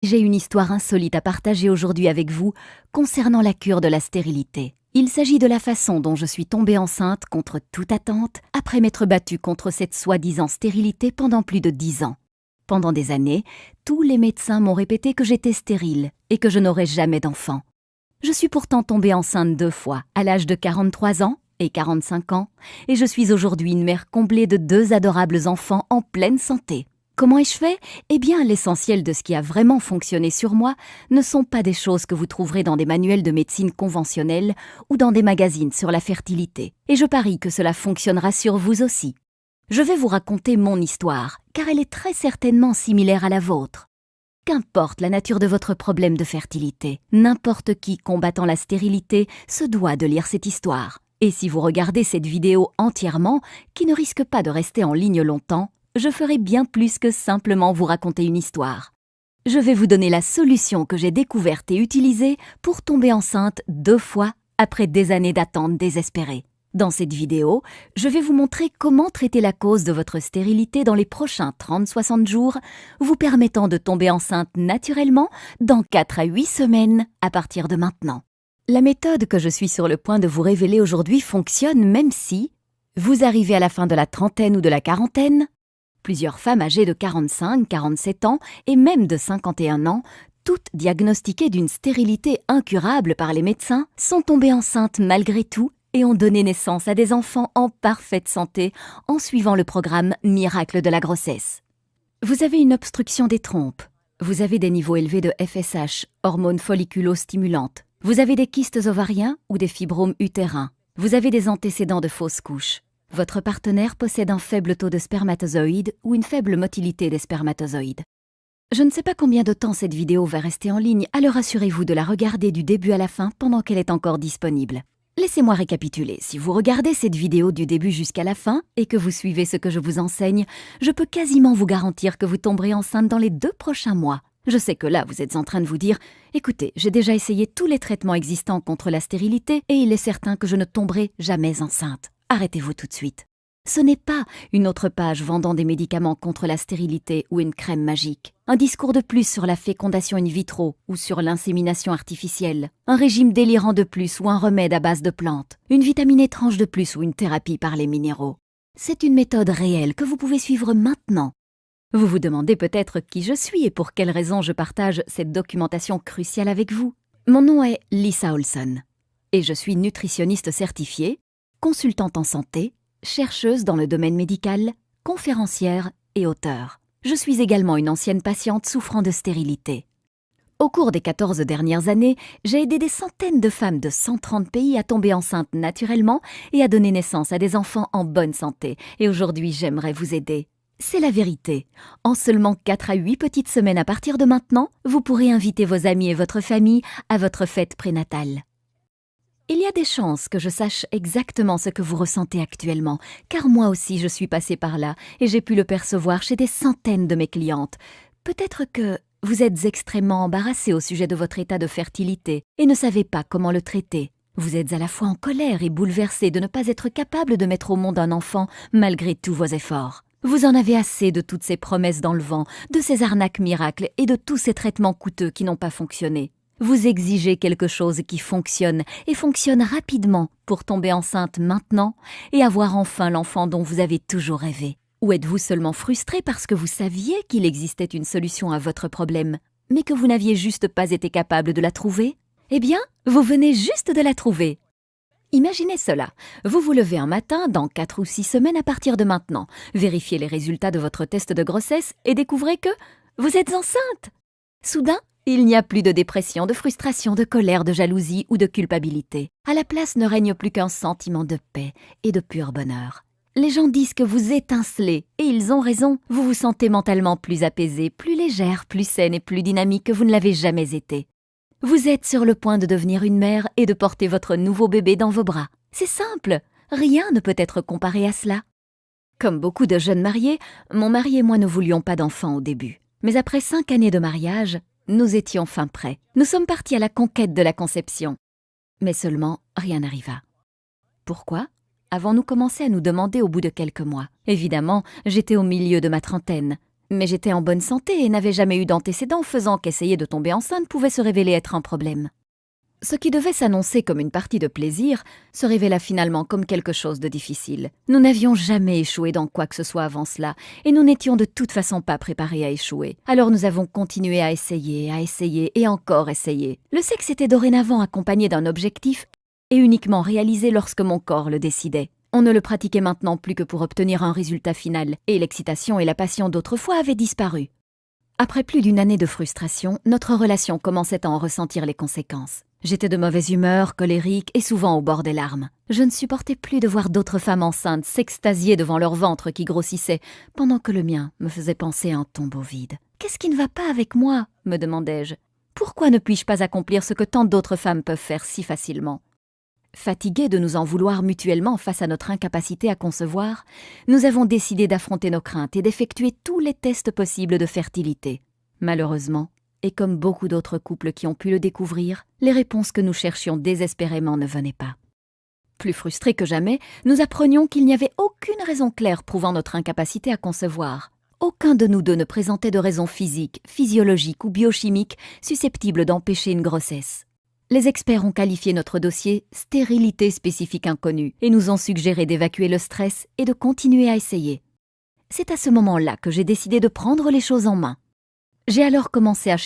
J'ai une histoire insolite à partager aujourd'hui avec vous concernant la cure de la stérilité. Il s'agit de la façon dont je suis tombée enceinte contre toute attente après m'être battue contre cette soi-disant stérilité pendant plus de 10 ans. Pendant des années, tous les médecins m'ont répété que j'étais stérile et que je n'aurais jamais d'enfant. Je suis pourtant tombée enceinte 2 fois, à l'âge de 43 ans et 45 ans, et je suis aujourd'hui une mère comblée de 2 adorables enfants en pleine santé. Comment ai-je fait ? Eh bien, l'essentiel de ce qui a vraiment fonctionné sur moi ne sont pas des choses que vous trouverez dans des manuels de médecine conventionnels ou dans des magazines sur la fertilité. Et je parie que cela fonctionnera sur vous aussi. Je vais vous raconter mon histoire, car elle est très certainement similaire à la vôtre. Qu'importe la nature de votre problème de fertilité, n'importe qui combattant la stérilité se doit de lire cette histoire. Et si vous regardez cette vidéo entièrement, qui ne risque pas de rester en ligne longtemps, je ferai bien plus que simplement vous raconter une histoire. Je vais vous donner la solution que j'ai découverte et utilisée pour tomber enceinte 2 fois après des années d'attente désespérée. Dans cette vidéo, je vais vous montrer comment traiter la cause de votre stérilité dans les prochains 30-60 jours, vous permettant de tomber enceinte naturellement dans 4 à 8 semaines à partir de maintenant. La méthode que je suis sur le point de vous révéler aujourd'hui fonctionne même si vous arrivez à la fin de la trentaine ou de la quarantaine. Plusieurs femmes âgées de 45, 47 ans et même de 51 ans, toutes diagnostiquées d'une stérilité incurable par les médecins, sont tombées enceintes malgré tout et ont donné naissance à des enfants en parfaite santé en suivant le programme miracle de la grossesse. Vous avez une obstruction des trompes, vous avez des niveaux élevés de FSH, hormones folliculo-stimulantes, vous avez des kystes ovariens ou des fibromes utérins, vous avez des antécédents de fausses couches. Votre partenaire possède un faible taux de spermatozoïdes ou une faible motilité des spermatozoïdes. Je ne sais pas combien de temps cette vidéo va rester en ligne, alors assurez-vous de la regarder du début à la fin pendant qu'elle est encore disponible. Laissez-moi récapituler. Si vous regardez cette vidéo du début jusqu'à la fin et que vous suivez ce que je vous enseigne, je peux quasiment vous garantir que vous tomberez enceinte dans les 2 prochains mois. Je sais que là, vous êtes en train de vous dire « Écoutez, j'ai déjà essayé tous les traitements existants contre la stérilité et il est certain que je ne tomberai jamais enceinte. » Arrêtez-vous tout de suite. Ce n'est pas une autre page vendant des médicaments contre la stérilité ou une crème magique, un discours de plus sur la fécondation in vitro ou sur l'insémination artificielle, un régime délirant de plus ou un remède à base de plantes, une vitamine étrange de plus ou une thérapie par les minéraux. C'est une méthode réelle que vous pouvez suivre maintenant. Vous vous demandez peut-être qui je suis et pour quelles raisons je partage cette documentation cruciale avec vous. Mon nom est Lisa Olson et je suis nutritionniste certifiée, consultante en santé, chercheuse dans le domaine médical, conférencière et auteure. Je suis également une ancienne patiente souffrant de stérilité. Au cours des 14 dernières années, j'ai aidé des centaines de femmes de 130 pays à tomber enceintes naturellement et à donner naissance à des enfants en bonne santé. Et aujourd'hui, j'aimerais vous aider. C'est la vérité. En seulement 4 à 8 petites semaines à partir de maintenant, vous pourrez inviter vos amis et votre famille à votre fête prénatale. Il y a des chances que je sache exactement ce que vous ressentez actuellement, car moi aussi je suis passée par là et j'ai pu le percevoir chez des centaines de mes clientes. Peut-être que vous êtes extrêmement embarrassée au sujet de votre état de fertilité et ne savez pas comment le traiter. Vous êtes à la fois en colère et bouleversée de ne pas être capable de mettre au monde un enfant malgré tous vos efforts. Vous en avez assez de toutes ces promesses dans le vent, de ces arnaques miracles et de tous ces traitements coûteux qui n'ont pas fonctionné. Vous exigez quelque chose qui fonctionne et fonctionne rapidement pour tomber enceinte maintenant et avoir enfin l'enfant dont vous avez toujours rêvé. Ou êtes-vous seulement frustré parce que vous saviez qu'il existait une solution à votre problème, mais que vous n'aviez juste pas été capable de la trouver ? Eh bien, vous venez juste de la trouver. Imaginez cela. Vous vous levez un matin dans 4 ou 6 semaines à partir de maintenant, vérifiez les résultats de votre test de grossesse et découvrez que vous êtes enceinte. Soudain, il n'y a plus de dépression, de frustration, de colère, de jalousie ou de culpabilité. À la place ne règne plus qu'un sentiment de paix et de pur bonheur. Les gens disent que vous étincelez, et ils ont raison. Vous vous sentez mentalement plus apaisée, plus légère, plus saine et plus dynamique que vous ne l'avez jamais été. Vous êtes sur le point de devenir une mère et de porter votre nouveau bébé dans vos bras. C'est simple, rien ne peut être comparé à cela. Comme beaucoup de jeunes mariés, mon mari et moi ne voulions pas d'enfants au début. Mais après 5 années de mariage, nous étions fin prêts. Nous sommes partis à la conquête de la conception. Mais seulement, rien n'arriva. Pourquoi ? Avons-nous commencé à nous demander au bout de quelques mois. Évidemment, j'étais au milieu de ma trentaine. Mais j'étais en bonne santé et n'avais jamais eu d'antécédents faisant qu'essayer de tomber enceinte pouvait se révéler être un problème. Ce qui devait s'annoncer comme une partie de plaisir se révéla finalement comme quelque chose de difficile. Nous n'avions jamais échoué dans quoi que ce soit avant cela, et nous n'étions de toute façon pas préparés à échouer. Alors nous avons continué à essayer et encore essayer. Le sexe était dorénavant accompagné d'un objectif et uniquement réalisé lorsque mon corps le décidait. On ne le pratiquait maintenant plus que pour obtenir un résultat final, et l'excitation et la passion d'autrefois avaient disparu. Après plus d'une année de frustration, notre relation commençait à en ressentir les conséquences. J'étais de mauvaise humeur, colérique et souvent au bord des larmes. Je ne supportais plus de voir d'autres femmes enceintes s'extasier devant leur ventre qui grossissait, pendant que le mien me faisait penser à un tombeau vide. « Qu'est-ce qui ne va pas avec moi ?» me demandais-je. « Pourquoi ne puis-je pas accomplir ce que tant d'autres femmes peuvent faire si facilement ?» Fatigués de nous en vouloir mutuellement face à notre incapacité à concevoir, nous avons décidé d'affronter nos craintes et d'effectuer tous les tests possibles de fertilité. Malheureusement, et comme beaucoup d'autres couples qui ont pu le découvrir, les réponses que nous cherchions désespérément ne venaient pas. Plus frustrés que jamais, nous apprenions qu'il n'y avait aucune raison claire prouvant notre incapacité à concevoir. Aucun de nous deux ne présentait de raison physique, physiologique ou biochimique susceptible d'empêcher une grossesse. Les experts ont qualifié notre dossier « stérilité spécifique inconnue » et nous ont suggéré d'évacuer le stress et de continuer à essayer. C'est à ce moment-là que j'ai décidé de prendre les choses en main. J'ai alors commencé à